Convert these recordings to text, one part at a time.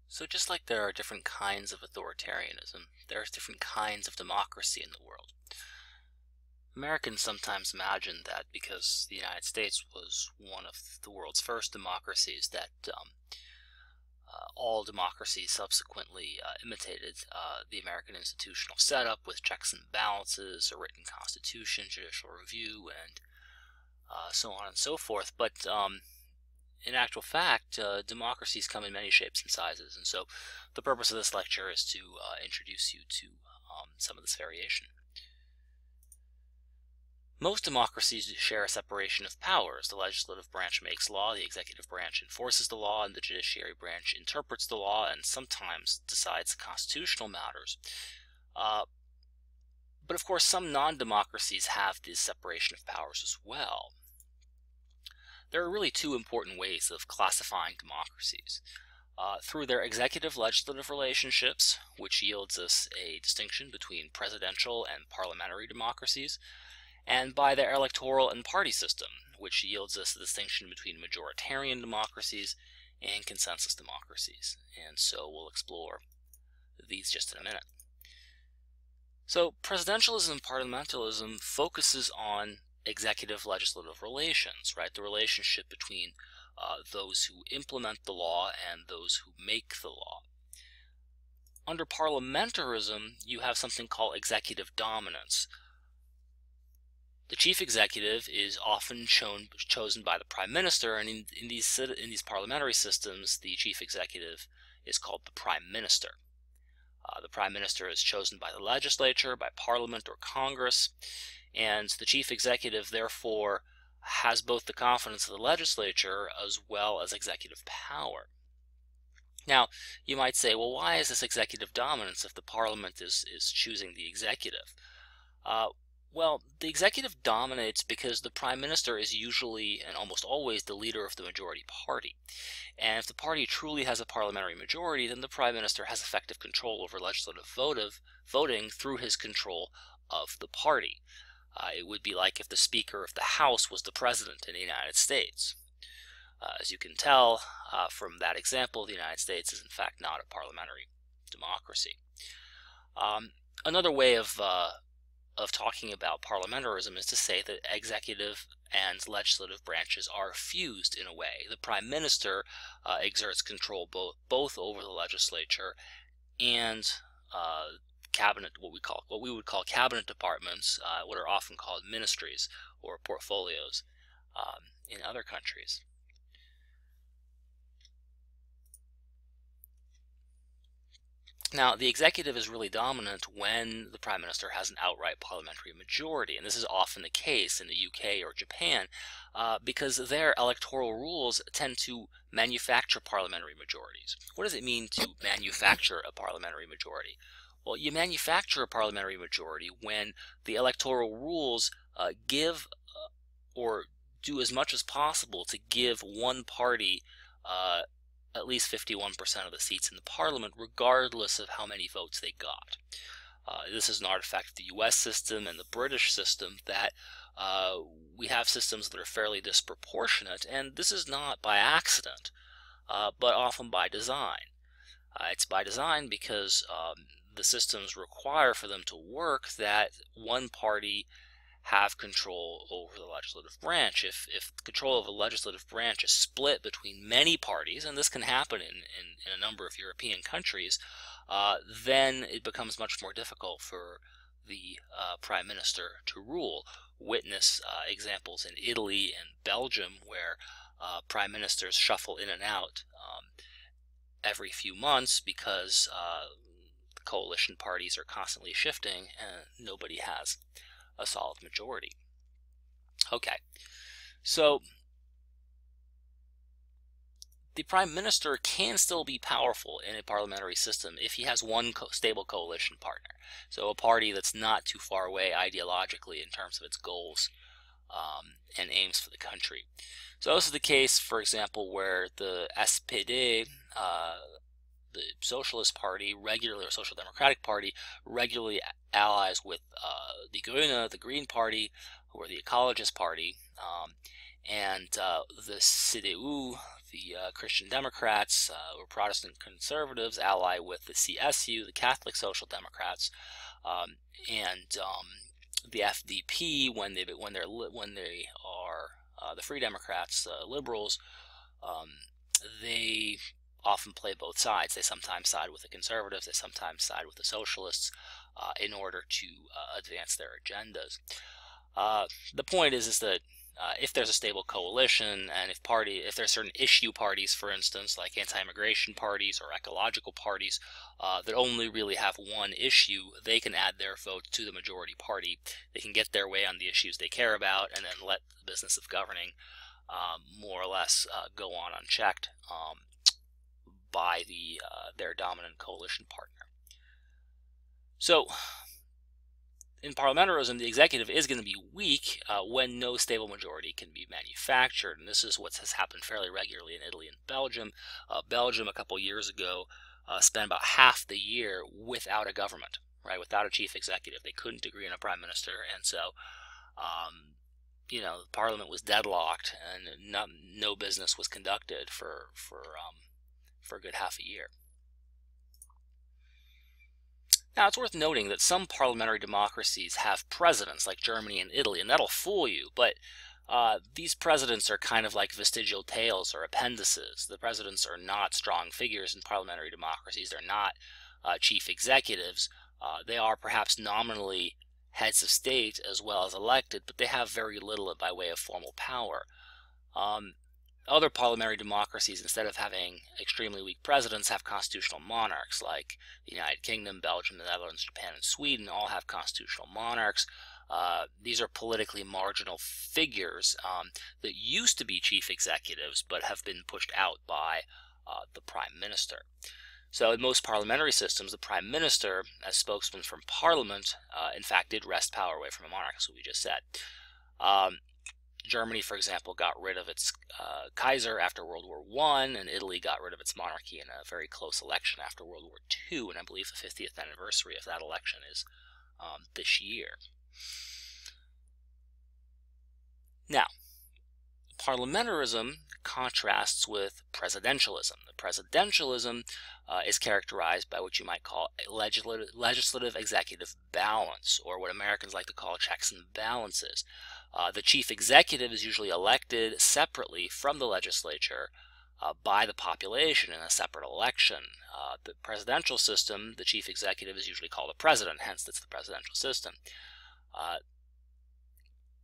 So just like there are different kinds of authoritarianism, there are different kinds of democracy in the world. Americans sometimes imagine that because the United States was one of the world's first democracies that all democracies subsequently imitated the American institutional setup with checks and balances, a written constitution, judicial review, and so on and so forth. But in actual fact, democracies come in many shapes and sizes, and so the purpose of this lecture is to introduce you to some of this variation. Most democracies share a separation of powers. The legislative branch makes law, the executive branch enforces the law, and the judiciary branch interprets the law and sometimes decides constitutional matters. But of course, some non-democracies have this separation of powers as well. There are really two important ways of classifying democracies. Through their executive-legislative relationships, which yields us a distinction between presidential and parliamentary democracies, and by their electoral and party system, which yields us the distinction between majoritarian democracies and consensus democracies. And so we'll explore these just in a minute. So presidentialism and parliamentarism focuses on executive-legislative relations, right? The relationship between those who implement the law and those who make the law. Under parliamentarism, you have something called executive dominance. The chief executive is often chosen by the prime minister, and in these parliamentary systems, the chief executive is called the prime minister. The prime minister is chosen by the legislature, by parliament or Congress, and the chief executive, therefore, has both the confidence of the legislature as well as executive power. Now, you might say, well, why is this executive dominance if the parliament is choosing the executive? Well, the executive dominates because the prime minister is usually and almost always the leader of the majority party. And if the party truly has a parliamentary majority, then the prime minister has effective control over legislative voting through his control of the party. It would be like if the Speaker of the House was the President in the United States. As you can tell from that example, the United States is in fact not a parliamentary democracy. Another way of talking about parliamentarism is to say that executive and legislative branches are fused in a way. The prime minister exerts control both over the legislature and cabinet, what we would call cabinet departments, what are often called ministries or portfolios in other countries. Now, the executive is really dominant when the prime minister has an outright parliamentary majority, and this is often the case in the UK or Japan because their electoral rules tend to manufacture parliamentary majorities. What does it mean to manufacture a parliamentary majority? Well, you manufacture a parliamentary majority when the electoral rules give or do as much as possible to give one party at least 51% of the seats in the parliament, regardless of how many votes they got. This is an artifact of the US system and the British system that we have systems that are fairly disproportionate, and this is not by accident, but often by design. It's by design because the systems require for them to work that one party have control over the legislative branch. If control of the legislative branch is split between many parties, and this can happen in a number of European countries, then it becomes much more difficult for the prime minister to rule. Witness examples in Italy and Belgium where prime ministers shuffle in and out every few months because the coalition parties are constantly shifting and nobody has a solid majority. Okay, so the prime minister can still be powerful in a parliamentary system if he has one stable coalition partner. So a party that's not too far away ideologically in terms of its goals and aims for the country. So this is the case, for example, where the SPD, the Socialist Party, or Social Democratic Party, regularly allies with the Grüne, the Green Party, or the Ecologist Party, and the CDU, the Christian Democrats, or Protestant conservatives, ally with the CSU, the Catholic Social Democrats, and the FDP when they are the Free Democrats, liberals. They often play both sides. They sometimes side with the conservatives, they sometimes side with the socialists in order to advance their agendas. The point is that if there's a stable coalition, and if there's certain issue parties, for instance, like anti-immigration parties or ecological parties, that only really have one issue, they can add their vote to the majority party. They can get their way on the issues they care about, and then let the business of governing more or less go on unchecked by their dominant coalition partner. So, in parliamentarism, the executive is going to be weak when no stable majority can be manufactured, and this is what has happened fairly regularly in Italy and Belgium. Belgium, a couple years ago, spent about half the year without a government, right? Without a chief executive. They couldn't agree on a prime minister, and so the parliament was deadlocked, and no business was conducted for a good half a year. Now, it's worth noting that some parliamentary democracies have presidents, like Germany and Italy, and that'll fool you, but these presidents are kind of like vestigial tails or appendices. The presidents are not strong figures in parliamentary democracies. They're not chief executives. They are perhaps nominally heads of state as well as elected, but they have very little by way of formal power. Other parliamentary democracies, instead of having extremely weak presidents, have constitutional monarchs, like the United Kingdom, Belgium, the Netherlands, Japan, and Sweden all have constitutional monarchs. These are politically marginal figures that used to be chief executives but have been pushed out by the prime minister. So in most parliamentary systems, the prime minister, as spokesman from parliament, in fact did wrest power away from a monarch, as we just said. Germany, for example, got rid of its Kaiser after World War I, and Italy got rid of its monarchy in a very close election after World War II, and I believe the 50th anniversary of that election is this year. Now, parliamentarism contrasts with presidentialism. The presidentialism is characterized by what you might call a legislative-executive balance, or what Americans like to call checks and balances. The chief executive is usually elected separately from the legislature by the population in a separate election. The presidential system, the chief executive is usually called a president, hence it's the presidential system.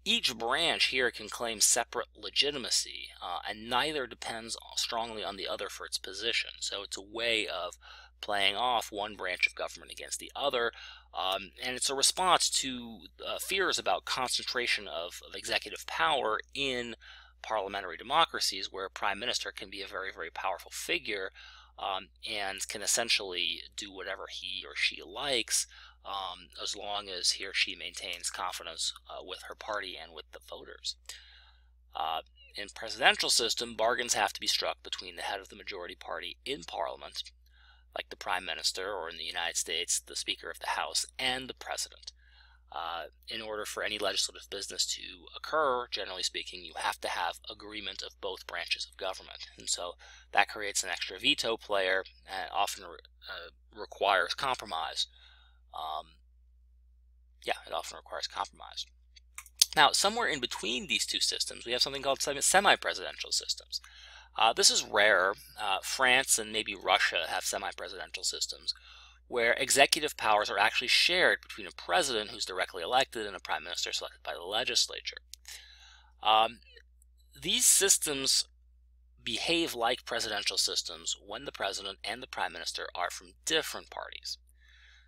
Each branch here can claim separate legitimacy, and neither depends strongly on the other for its position. So it's a way of playing off one branch of government against the other, and it's a response to fears about concentration of executive power in parliamentary democracies, where a prime minister can be a very, very powerful figure and can essentially do whatever he or she likes, as long as he or she maintains confidence with her party and with the voters. In presidential system, bargains have to be struck between the head of the majority party in parliament, like the prime minister, or in the United States, the Speaker of the House, and the president. In order for any legislative business to occur, generally speaking, you have to have agreement of both branches of government. And so that creates an extra veto player, and often requires compromise. It often requires compromise. Now, somewhere in between these two systems, we have something called semi-presidential systems. This is rare. France and maybe Russia have semi-presidential systems, where executive powers are actually shared between a president who's directly elected and a prime minister selected by the legislature. These systems behave like presidential systems when the president and the prime minister are from different parties.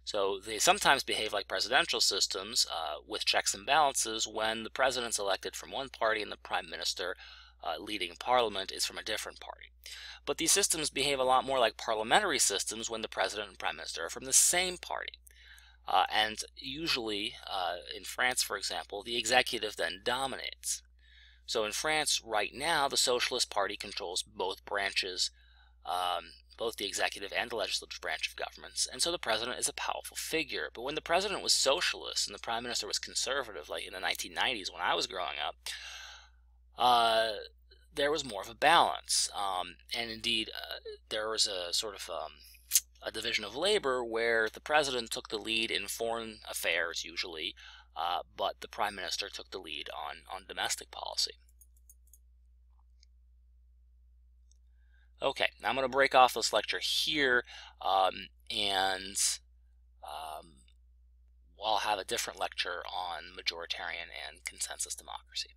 So they sometimes behave like presidential systems with checks and balances when the president's elected from one party and the prime minister leading parliament is from a different party. But these systems behave a lot more like parliamentary systems when the president and prime minister are from the same party. And usually, in France, for example, the executive then dominates. So in France right now, the Socialist Party controls both branches, both the executive and the legislative branch of governments, and so the president is a powerful figure. But when the president was socialist and the prime minister was conservative, like in the 1990s when I was growing up, there was more of a balance, and indeed there was a sort of a division of labor where the president took the lead in foreign affairs usually, but the prime minister took the lead on domestic policy. Okay, now I'm going to break off this lecture here, and I'll have a different lecture on majoritarian and consensus democracy.